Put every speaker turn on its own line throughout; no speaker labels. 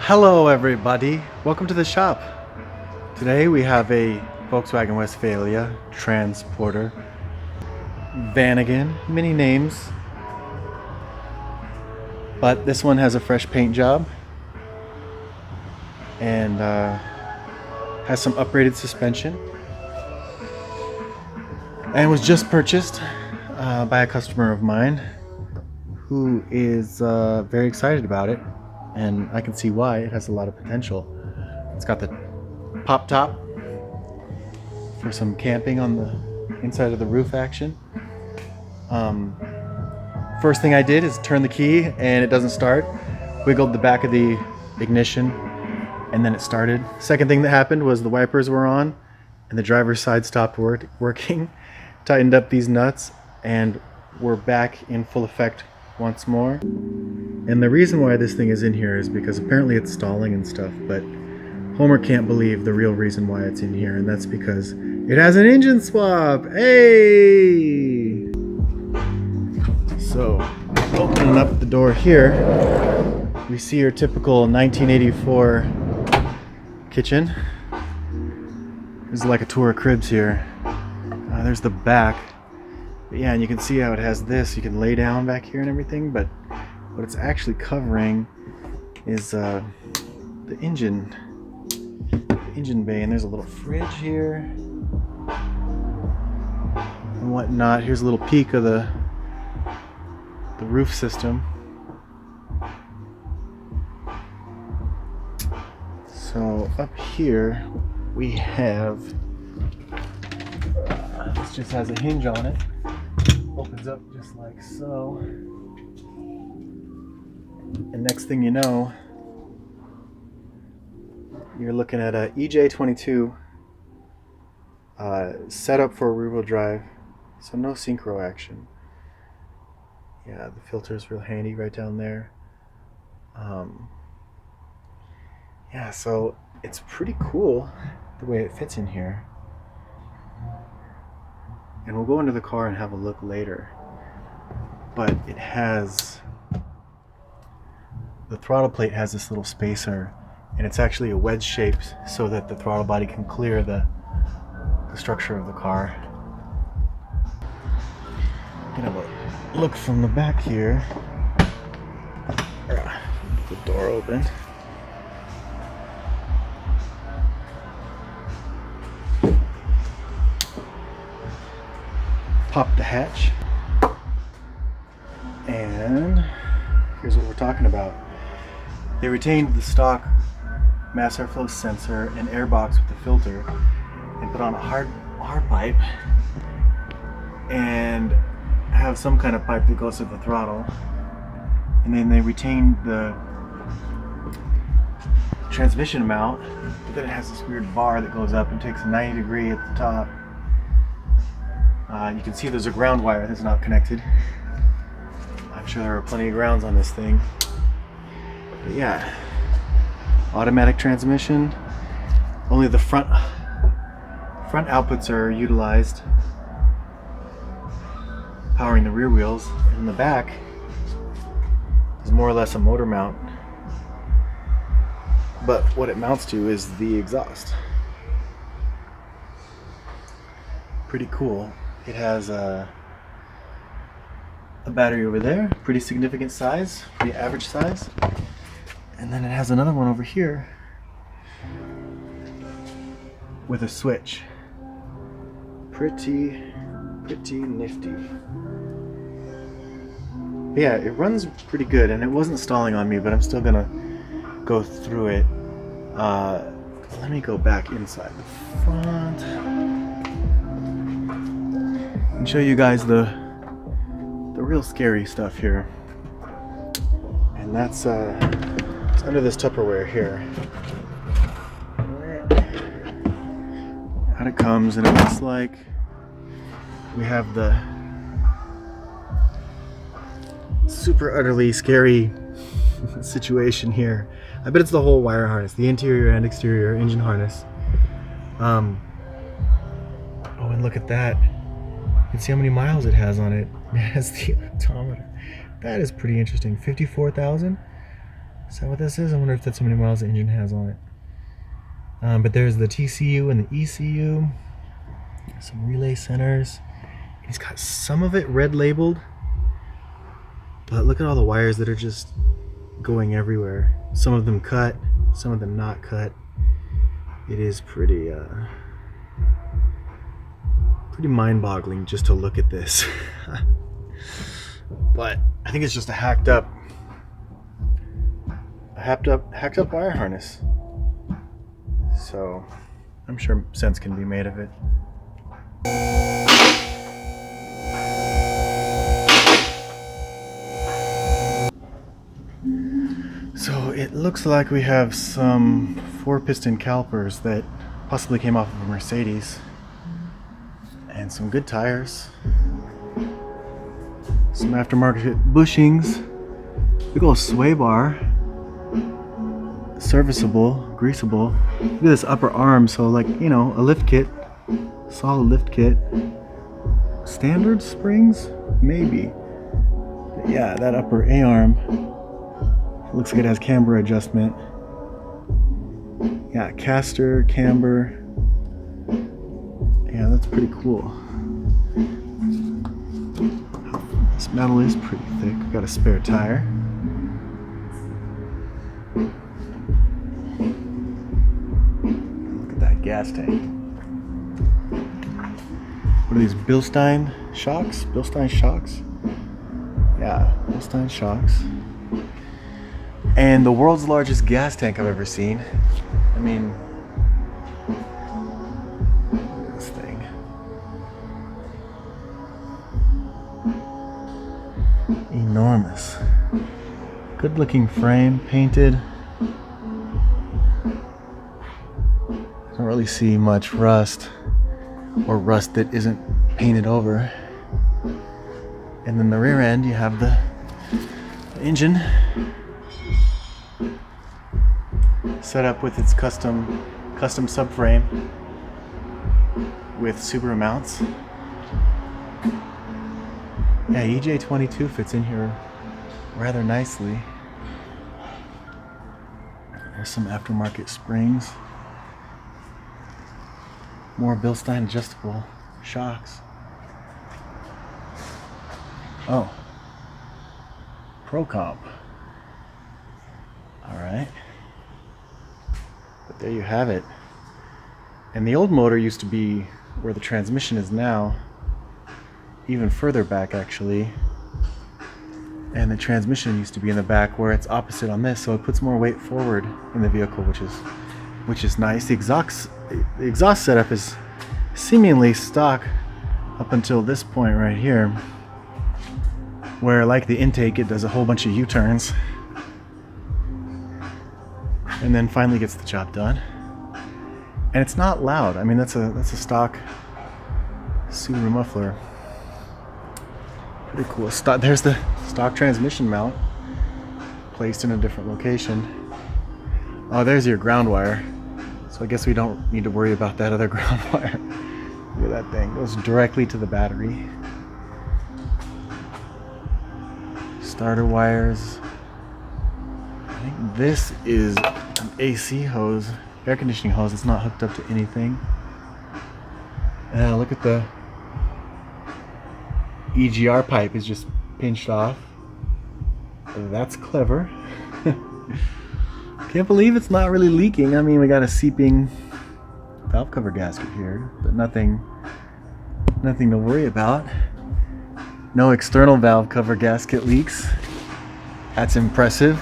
Hello everybody, welcome to the shop. Today we have a Volkswagen Westphalia transporter, Vanagon, many names, but this one has a fresh paint job and has some upgraded suspension and was just purchased by a customer of mine who is very excited about it. And I can see why. It has a lot of potential. It's got the pop top for some camping on the inside of the roof action. First thing I did is turn the key and it doesn't start. Wiggled the back of the ignition and then it started. Second thing that happened was the wipers were on and the driver's side stopped working. Tightened up these nuts and we're back in full effect once more. And the reason why this thing is in here is because apparently it's stalling and stuff, but Homer can't believe the real reason why it's in here, and that's because it has an engine swap. Hey! So, opening up the door here, we see your typical 1984 kitchen. There's like a tour of cribs here. There's the back. But yeah, and you can see how it has this. You can lay down back here and everything, but what it's actually covering is the engine bay, and there's a little fridge here and whatnot. Here's a little peek of the roof system. So up here we have this just has a hinge on it. Opens up just like so. And next thing you know, you're looking at a EJ22 set up for rear-wheel drive, so no synchro action. Yeah, the filter is real handy right down there. Yeah, so it's pretty cool the way it fits in here. And we'll go into the car and have a look later. But it has... the throttle plate has this little spacer, and it's actually a wedge shaped so that the throttle body can clear the structure of the car. Gonna have a look from the back here. The door open. Pop the hatch. And here's what we're talking about. They retained the stock mass airflow sensor and air box with the filter and put on a hard pipe and have some kind of pipe that goes to the throttle, and then they retained the transmission mount, but then it has this weird bar that goes up and takes a 90 degree at the top. You can see there's a ground wire that's not connected. I'm sure there are plenty of grounds on this thing. But yeah, automatic transmission. Only the front outputs are utilized, powering the rear wheels. And in the back is more or less a motor mount. But what it mounts to is the exhaust. Pretty cool. It has a battery over there, pretty significant size, pretty average size. And then it has another one over here with a switch. Pretty nifty. Yeah, it runs pretty good, and it wasn't stalling on me, but I'm still gonna go through it. Let me go back inside the front and show you guys the real scary stuff here. And that's it's under this Tupperware here. Out it comes, and it looks like we have the super utterly scary situation here. I bet it's the whole wire harness, the interior and exterior engine harness. Oh, and look at that. You can see how many miles it has on it. It has the odometer. That is pretty interesting. 54,000. Is that what this is? I wonder if that's how many miles the engine has on it. But there's the TCU and the ECU. Some relay centers. He's got some of it red labeled. But look at all the wires that are just going everywhere. Some of them cut, some of them not cut. It is pretty mind-boggling just to look at this. But I think it's just a hacked up wire harness. So I'm sure sense can be made of it. So it looks like we have some 4-piston calipers that possibly came off of a Mercedes, and some good tires, some aftermarket bushings, big old sway bar, serviceable, greasable. Look at this upper arm, so like, you know, a lift kit, solid lift kit. Standard springs? Maybe. But yeah, that upper A-arm looks like it has camber adjustment. Yeah, caster, camber. Yeah, that's pretty cool. This metal is pretty thick. We've got a spare tire. Look at that gas tank. What are these, Bilstein shocks? Bilstein shocks? Yeah, Bilstein shocks. And the world's largest gas tank I've ever seen. I mean, look at this thing. Enormous. Good looking frame, painted. I don't really see much rust, or rust that isn't painted over. And then the rear end, you have the engine set up with its custom subframe with Subaru mounts. Yeah, EJ22 fits in here rather nicely. There's some aftermarket springs. More Bilstein adjustable shocks. Oh. Pro Comp. Alright. But there you have it. And the old motor used to be where the transmission is now, even further back actually. And the transmission used to be in the back where it's opposite on this, so it puts more weight forward in the vehicle, which is nice. The exhaust setup is seemingly stock up until this point right here, where like the intake, it does a whole bunch of U-turns and then finally gets the job done. And it's not loud. I mean, that's a stock Subaru muffler. Pretty cool. There's the stock transmission mount placed in a different location. Oh, there's your ground wire. So I guess we don't need to worry about that other ground wire. Look at that thing. It goes directly to the battery. Starter wires. I think this is an AC hose, air conditioning hose. It's not hooked up to anything. Look at the EGR pipe is just pinched off. That's clever. Can't believe it's not really leaking. I mean, we got a seeping valve cover gasket here, but nothing to worry about. No external valve cover gasket leaks. That's impressive.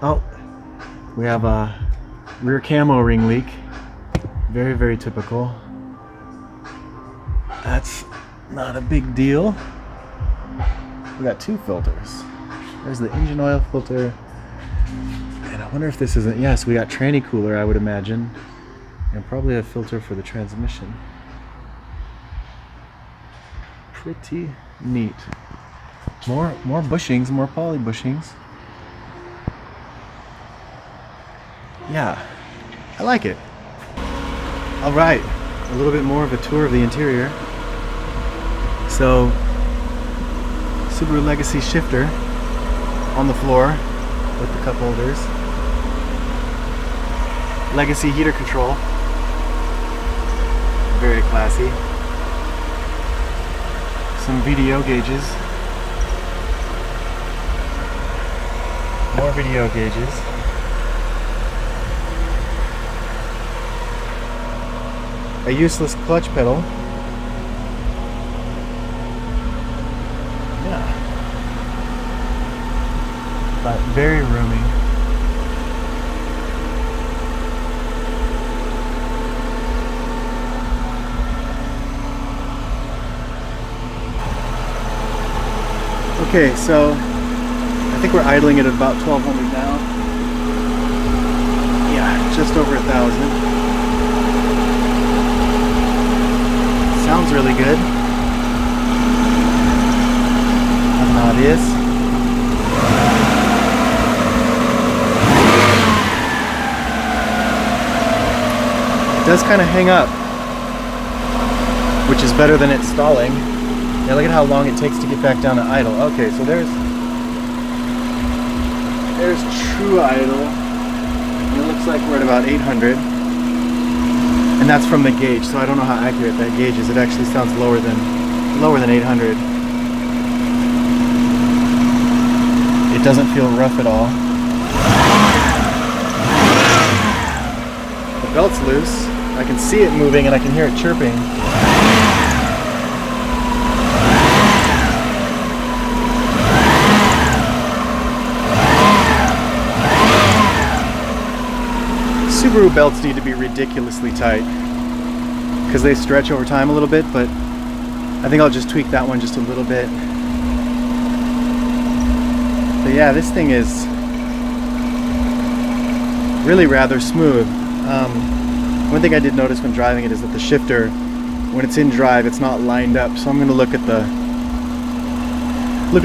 Oh, we have a rear camo ring leak. Very, very typical. That's not a big deal. We got two filters. There's the engine oil filter. And I wonder if this isn't, yes, we got tranny cooler, I would imagine. And probably a filter for the transmission. Pretty neat. More bushings, more poly bushings. Yeah, I like it. All right, a little bit more of a tour of the interior. So, Subaru Legacy shifter on the floor. with the cup holders. Legacy heater control. Very classy. Some VDO gauges. More VDO gauges. A useless clutch pedal. Yeah. But very roomy. Okay, so I think we're idling at about 1200 now. Yeah, just over 1,000. Sounds really good. I don't know how it is. It does kind of hang up, which is better than it stalling. Yeah, look at how long it takes to get back down to idle. Okay, so there's true idle, and it looks like we're at about 800. And that's from the gauge, so I don't know how accurate that gauge is. It actually sounds lower than 800. It doesn't feel rough at all. The belt's loose. I can see it moving and I can hear it chirping. Subaru belts need to be ridiculously tight because they stretch over time a little bit, but I think I'll just tweak that one just a little bit. But yeah, this thing is really rather smooth. One thing I did notice when driving it is that the shifter, when it's in drive, it's not lined up. So I'm going to look at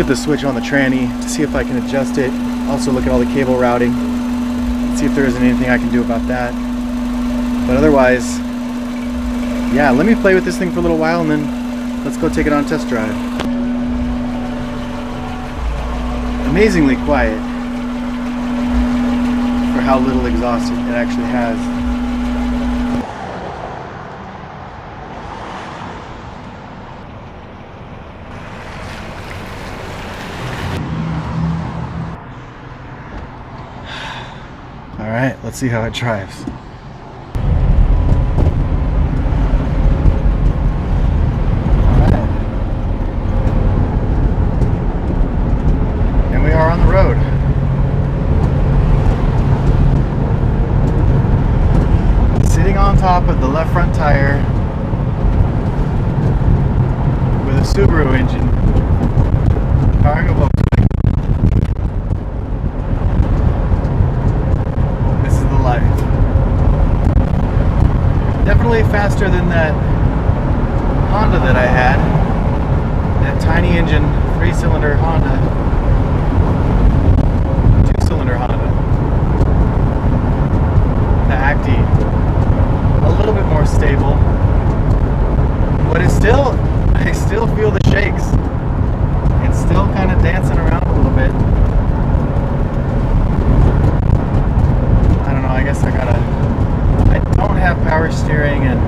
the switch on the tranny to see if I can adjust it. Also look at all the cable routing. See if there isn't anything I can do about that. But otherwise, yeah, let me play with this thing for a little while and then let's go take it on a test drive. Amazingly quiet for how little exhaust it actually has. Alright, let's see how it drives. Alright. And we are on the road. Sitting on top of the left front tire with a Subaru engine powering a Volkswagen. Definitely faster than that Honda that I had. That tiny engine, 3-cylinder Honda. 2-cylinder Honda. The Acti. A little bit more stable. But it's still, I still feel the shakes. It's still kind of dancing around a little bit. I don't know, I guess I don't have power steering and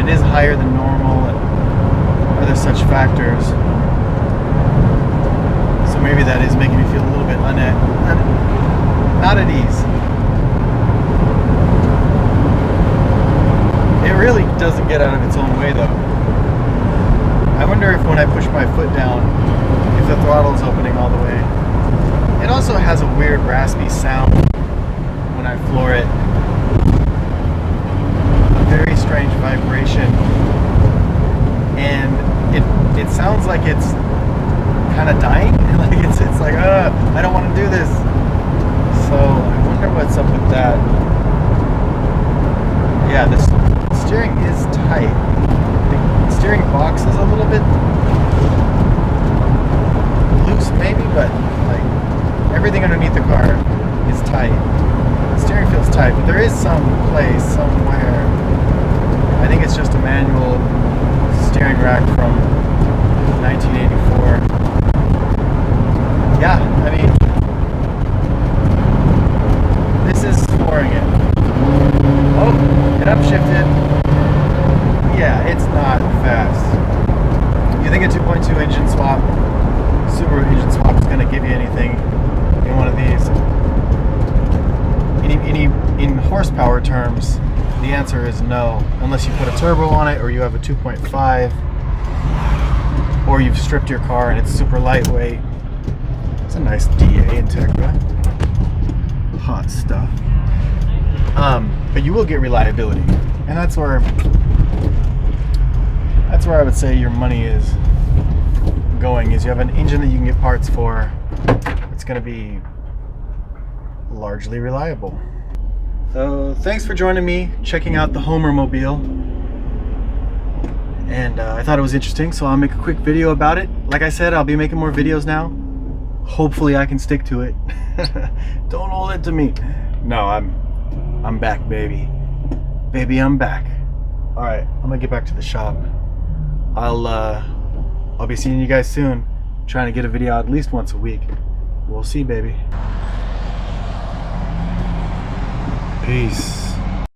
it is higher than normal and other such factors. So maybe that is making me feel a little bit not at ease. It really doesn't get out of its own way though. I wonder if when I push my foot down, if the throttle is opening all the way. It also has a weird raspy sound when I floor it. Very strange vibration, and it sounds like it's kind of dying. Like it's like I don't want to do this. So I wonder what's up with that. Yeah, this steering is tight. The steering box is a little bit loose maybe, but like everything underneath the car is tight. The steering feels tight, but there is some place somewhere. I think it's just a manual steering rack from 1984. Yeah, I mean, comparing it. Oh, it upshifted. Yeah, it's not fast. You think a 2.2 engine swap, Subaru engine swap is going to give you anything in one of these? In horsepower terms, the answer is no, unless you put a turbo on it, or you have a 2.5, or you've stripped your car and it's super lightweight. It's a nice DA Integra. Hot stuff. But you will get reliability, and that's where I would say your money is going. Is you have an engine that you can get parts for. It's going to be largely reliable. So thanks for joining me, checking out the Homer Mobile. And I thought it was interesting, so I'll make a quick video about it. Like I said, I'll be making more videos now. Hopefully I can stick to it. Don't hold it to me. No, I'm back, baby. Baby, I'm back. All right, I'm gonna get back to the shop. I'll be seeing you guys soon. Trying to get a video out at least once a week. We'll see, baby. Peace.